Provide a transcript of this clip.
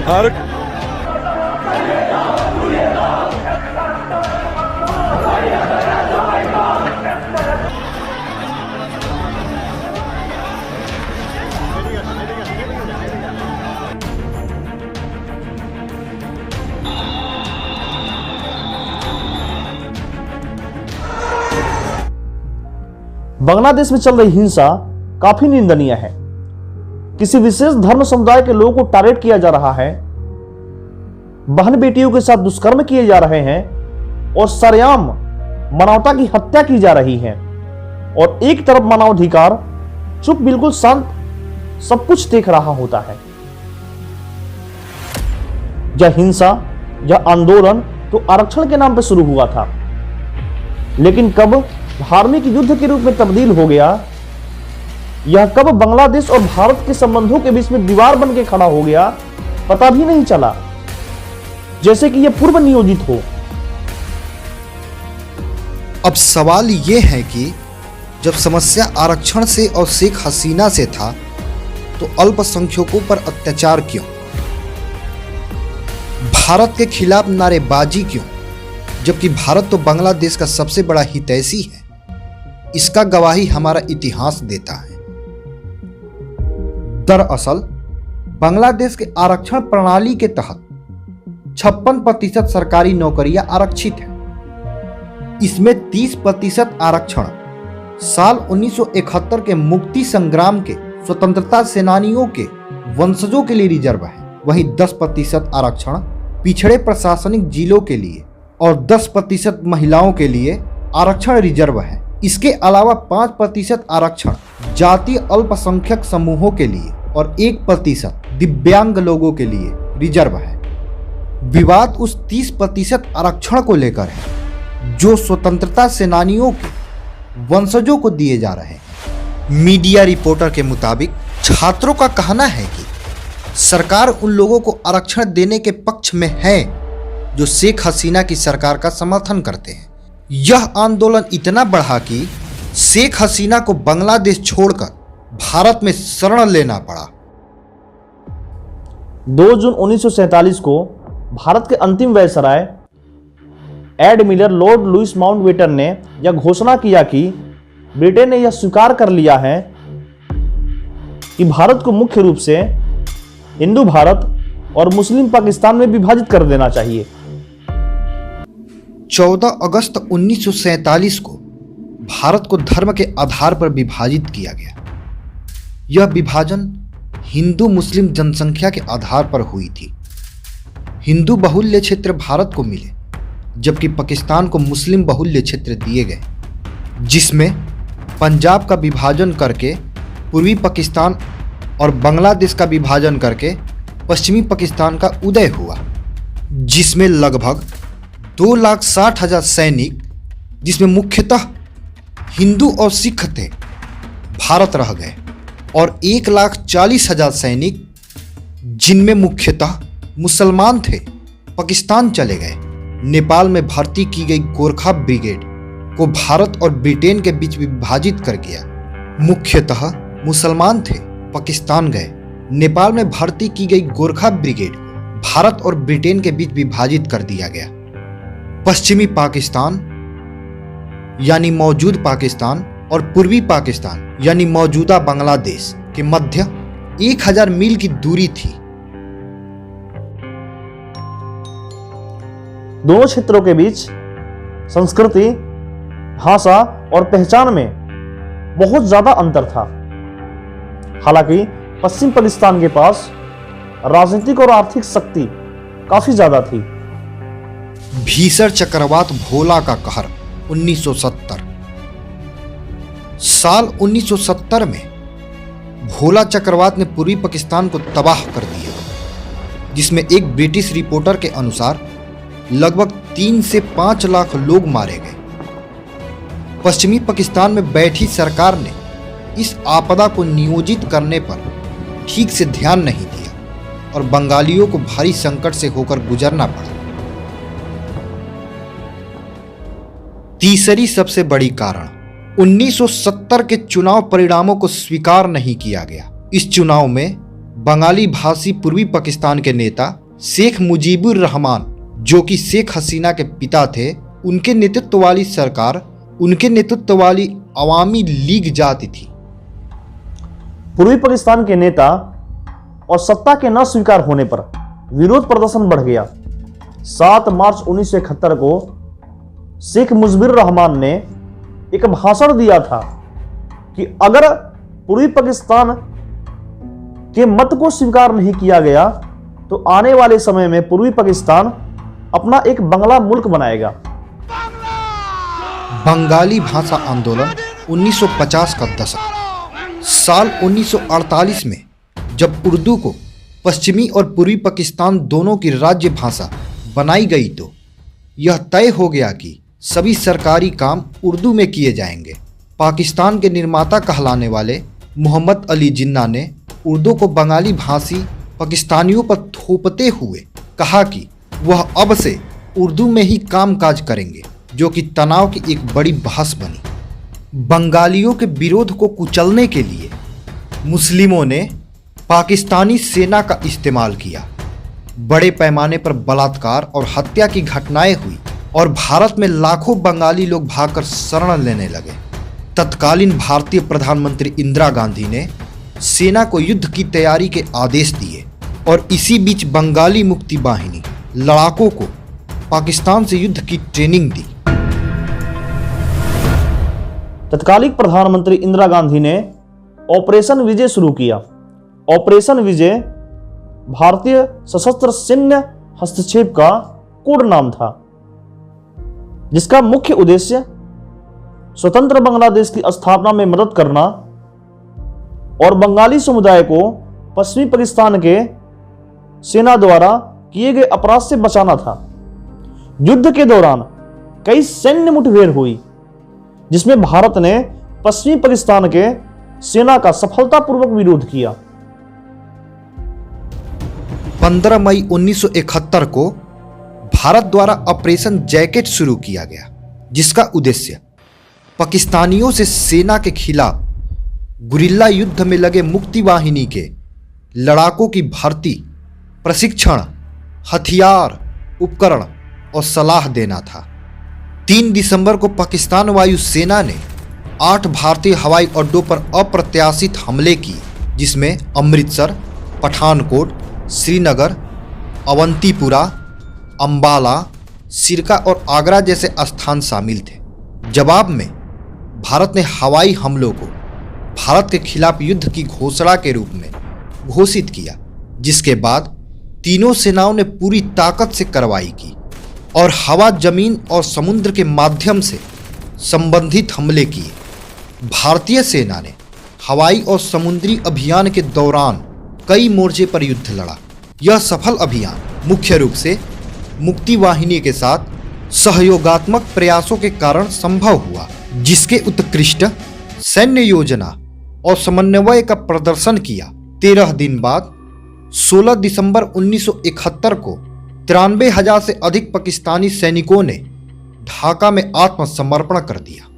हर बांग्लादेश में चल रही हिंसा काफी निंदनीय है। किसी विशेष धर्म समुदाय के लोगों को टारगेट किया जा रहा है, बहन बेटियों के साथ दुष्कर्म किए जा रहे हैं और सरेआम मानवता की हत्या की जा रही है। और एक तरफ मानवाधिकार चुप बिल्कुल शांत सब कुछ देख रहा होता है। यह हिंसा, यह आंदोलन तो आरक्षण के नाम पर शुरू हुआ था, लेकिन कब धार्मिक युद्ध के रूप में तब्दील हो गया, यह कब बांग्लादेश और भारत के संबंधों के बीच में दीवार बन के खड़ा हो गया, पता भी नहीं चला, जैसे कि यह पूर्व नियोजित हो। अब सवाल यह है कि जब समस्या आरक्षण से और शेख हसीना से था, तो अल्पसंख्यकों पर अत्याचार क्यों? भारत के खिलाफ नारेबाजी क्यों, जबकि भारत तो बांग्लादेश का सबसे बड़ा हितैषी है? इसका गवाही हमारा इतिहास देता है। दरअसल बांग्लादेश के आरक्षण प्रणाली के तहत 56% सरकारी नौकरियां आरक्षित हैं। इसमें 30% आरक्षण साल 1971 के मुक्ति संग्राम के स्वतंत्रता सेनानियों के वंशजों के लिए रिजर्व है। वहीं 10% आरक्षण पिछड़े प्रशासनिक जिलों के लिए और 10% महिलाओं के लिए आरक्षण रिजर्व है। इसके अलावा 5% आरक्षण जातीय अल्पसंख्यक समूहों के लिए और 1% दिव्यांग लोगों के लिए रिजर्व है। विवाद उस 30% आरक्षण को लेकर है जो स्वतंत्रता सेनानियों के वंशजों को दिए जा रहे हैं। मीडिया रिपोर्टर के मुताबिक छात्रों का कहना है कि सरकार उन लोगों को आरक्षण देने के पक्ष में है जो शेख हसीना की सरकार का समर्थन करते हैं। यह आंदोलन इतना बढ़ा कि शेख हसीना को बांग्लादेश छोड़कर भारत में शरण लेना पड़ा। 2 जून 1947 को भारत के अंतिम viceroy admiral lord Louis Mountbatten ने यह घोषणा किया कि ब्रिटेन ने यह स्वीकार कर लिया है कि भारत को मुख्य रूप से हिंदू भारत और मुस्लिम पाकिस्तान में विभाजित कर देना चाहिए। 14 अगस्त 1947 को भारत को धर्म के आधार पर विभाजित किया गया। यह विभाजन हिंदू मुस्लिम जनसंख्या के आधार पर हुई थी। हिंदू बहुल्य क्षेत्र भारत को मिले, जबकि पाकिस्तान को मुस्लिम बहुल्य क्षेत्र दिए गए, जिसमें पंजाब का विभाजन करके पूर्वी पाकिस्तान और बांग्लादेश का विभाजन करके पश्चिमी पाकिस्तान का उदय हुआ, जिसमें लगभग 2,60,000 सैनिक, जिसमें मुख्यतः हिंदू और सिख थे, भारत रह गए और 1,40,000 सैनिक, जिनमें मुख्यतः मुसलमान थे, पाकिस्तान चले गए। नेपाल में भर्ती की गई गोरखा ब्रिगेड को भारत और ब्रिटेन के बीच विभाजित कर दिया। मुख्यतः मुसलमान थे, पाकिस्तान गए। नेपाल में भर्ती की गई गोरखा ब्रिगेड को भारत और ब्रिटेन के बीच विभाजित कर दिया गया। पश्चिमी पाकिस्तान यानी मौजूद पाकिस्तान और पूर्वी पाकिस्तान यानी मौजूदा बांग्लादेश के मध्य 1000 मील की दूरी थी। दोनों क्षेत्रों के बीच संस्कृति, भाषा और पहचान में बहुत ज्यादा अंतर था। हालांकि पश्चिम पाकिस्तान के पास राजनीतिक और आर्थिक शक्ति काफी ज्यादा थी। भीषण चक्रवात भोला का कहर 1970। साल 1970 में भोला चक्रवात ने पूर्वी पाकिस्तान को तबाह कर दिया, जिसमें एक ब्रिटिश रिपोर्टर के अनुसार लगभग 3 से 5 लाख लोग मारे गए। पश्चिमी पाकिस्तान में बैठी सरकार ने इस आपदा को नियोजित करने पर ठीक से ध्यान नहीं दिया और बंगालियों को भारी संकट से होकर गुजरना पड़ा। तीसरी सबसे बड़ी कारण 1970 के चुनाव परिणामों को स्वीकार नहीं किया गया। इस चुनाव में बंगाली भाषी पूर्वी पाकिस्तान के नेता शेख मुजीबुर रहमान, जो कि शेख हसीना के पिता थे, उनके नेतृत्व वाली सरकार उनके नेतृत्व वाली अवामी लीग जाती थी। पूर्वी पाकिस्तान के नेता और सत्ता के न स्वीकार होने पर विरोध प्रदर्शन बढ़ गया। 7 मार्च 1971 को शेख मुजीबुर रहमान ने एक भाषण दिया था कि अगर पूर्वी पाकिस्तान के मत को स्वीकार नहीं किया गया तो आने वाले समय में पूर्वी पाकिस्तान अपना एक बंगला मुल्क बनाएगा। बंगाली भाषा आंदोलन 1950 का दशक। साल 1948 में जब उर्दू को पश्चिमी और पूर्वी पाकिस्तान दोनों की राज्य भाषा बनाई गई तो यह तय हो गया कि सभी सरकारी काम उर्दू में किए जाएंगे। पाकिस्तान के निर्माता कहलाने वाले मोहम्मद अली जिन्ना ने उर्दू को बंगाली भाषी पाकिस्तानियों पर थोपते हुए कहा कि वह अब से उर्दू में ही कामकाज करेंगे, जो कि तनाव की एक बड़ी बहस बनी। बंगालियों के विरोध को कुचलने के लिए मुस्लिमों ने पाकिस्तानी सेना का इस्तेमाल किया। बड़े पैमाने पर बलात्कार और हत्या की घटनाएं हुई और भारत में लाखों बंगाली लोग भागकर शरण लेने लगे। तत्कालीन भारतीय प्रधानमंत्री इंदिरा गांधी ने सेना को युद्ध की तैयारी के आदेश दिए और इसी बीच बंगाली मुक्ति वाहिनी लड़ाकों को पाकिस्तान से युद्ध की ट्रेनिंग दी। तत्कालीन प्रधानमंत्री इंदिरा गांधी ने ऑपरेशन विजय शुरू किया। ऑपरेशन विजय भारतीय सशस्त्र सैन्य हस्तक्षेप का कोड नाम था, जिसका मुख्य उद्देश्य स्वतंत्र बांग्लादेश की स्थापना में मदद करना और बंगाली समुदाय को पश्चिमी पाकिस्तान के सेना द्वारा किए गए अपराध से बचाना था। युद्ध के दौरान कई सैन्य मुठभेड़ हुई, जिसमें भारत ने पश्चिमी पाकिस्तान के सेना का सफलतापूर्वक विरोध किया। 15 मई 1971 को भारत द्वारा ऑपरेशन जैकेट शुरू किया गया, जिसका उद्देश्य पाकिस्तानियों से सेना के खिलाफ गुरिल्ला युद्ध में लगे मुक्ति वाहिनी के लड़ाकों की भर्ती, प्रशिक्षण, हथियार, उपकरण और सलाह देना था। 3 दिसंबर को पाकिस्तान वायु सेना ने 8 भारतीय हवाई अड्डों पर अप्रत्याशित हमले किए, जिसमें अमृतसर, पठानकोट, श्रीनगर, अवंतीपुरा, अंबाला, सिरका और आगरा जैसे स्थान शामिल थे। जवाब में भारत ने हवाई हमलों को भारत के खिलाफ युद्ध की घोषणा के रूप में घोषित किया, जिसके बाद तीनों सेनाओं ने पूरी ताकत से कार्रवाई की और हवा, जमीन और समुद्र के माध्यम से संबंधित हमले किए। भारतीय सेना ने हवाई और समुद्री अभियान के दौरान कई मोर्चे पर युद्ध लड़ा। यह सफल अभियान मुख्य रूप से मुक्ति वाहिनी के साथ सहयोगात्मक प्रयासों के कारण संभव हुआ, जिसके उत्कृष्ट सैन्य योजना और समन्वय का प्रदर्शन किया। 13 दिन बाद 16 दिसंबर 1971 को 93,000 से अधिक पाकिस्तानी सैनिकों ने ढाका में आत्मसमर्पण कर दिया।